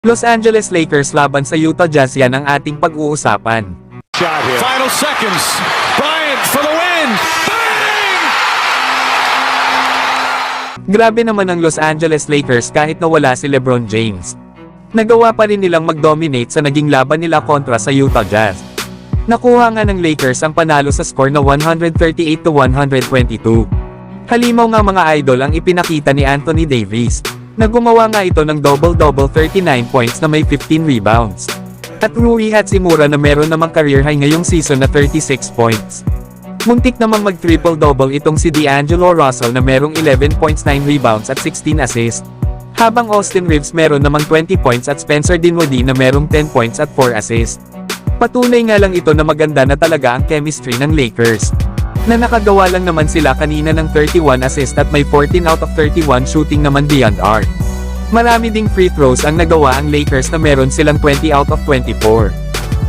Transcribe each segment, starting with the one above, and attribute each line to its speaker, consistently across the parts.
Speaker 1: Los Angeles Lakers laban sa Utah Jazz, yan ang ating pag-uusapan.
Speaker 2: Shot here. Final seconds. Bryant for the win. Bang!
Speaker 1: Grabe naman ang Los Angeles Lakers kahit nawala si LeBron James. Nagawa pa rin nilang mag-dominate sa naging laban nila kontra sa Utah Jazz. Nakuha nga ng Lakers ang panalo sa score na 138-122. Halimaw nga mga idol ang ipinakita ni Anthony Davis, na gumawa nga ito ng double-double 39 points na may 15 rebounds. At Rui Hachimura na meron namang career high ngayong season na 36 points. Muntik namang mag-triple-double itong si D'Angelo Russell na merong 11 points, 9 rebounds at 16 assists. Habang Austin Reeves meron namang 20 points at Spencer Dinwiddie na merong 10 points at 4 assists. Patunay nga lang ito na maganda na talaga ang chemistry ng Lakers. Na nakagawa lang naman sila kanina ng 31 assists at may 14 out of 31 shooting naman beyond arc. Marami ding free throws ang nagawa ang Lakers na meron silang 20 out of 24.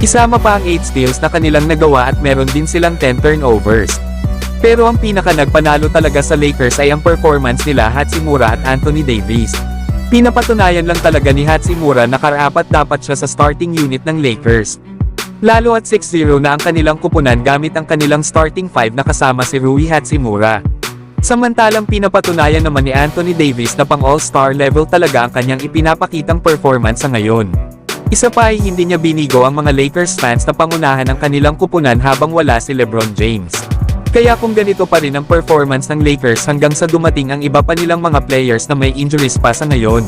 Speaker 1: Isama pa ang 8 steals na kanilang nagawa at meron din silang 10 turnovers. Pero ang pinaka nagpanalo talaga sa Lakers ay ang performance nila Hachimura at Anthony Davis. Pinapatunayan lang talaga ni Hachimura na karapat dapat siya sa starting unit ng Lakers. Lalo at 6-0 na ang kanilang kupunan gamit ang kanilang starting 5 na kasama si Rui Hachimura. Samantalang pinapatunayan naman ni Anthony Davis na pang all-star level talaga ang kanyang ipinapakitang performance sa ngayon. Isa pa ay hindi niya binigo ang mga Lakers fans na pangunahan ang kanilang kupunan habang wala si LeBron James. Kaya kung ganito pa rin ang performance ng Lakers hanggang sa dumating ang iba pa nilang mga players na may injuries pa sa ngayon,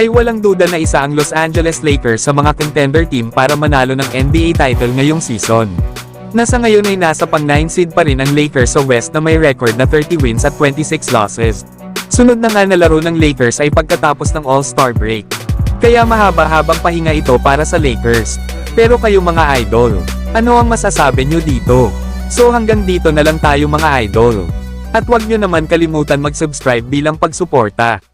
Speaker 1: ay walang duda na isa ang Los Angeles Lakers sa mga contender team para manalo ng NBA title ngayong season. Nasa ngayon ay nasa pang 9 seed pa rin ang Lakers sa West na may record na 30 wins at 26 losses. Sunod na nga na laro ng Lakers ay pagkatapos ng All-Star break. Kaya mahaba-habang pahinga ito para sa Lakers. Pero kayo mga idol, ano ang masasabi nyo dito? So hanggang dito na lang tayo mga idol. At huwag nyo naman kalimutan mag-subscribe bilang pagsuporta.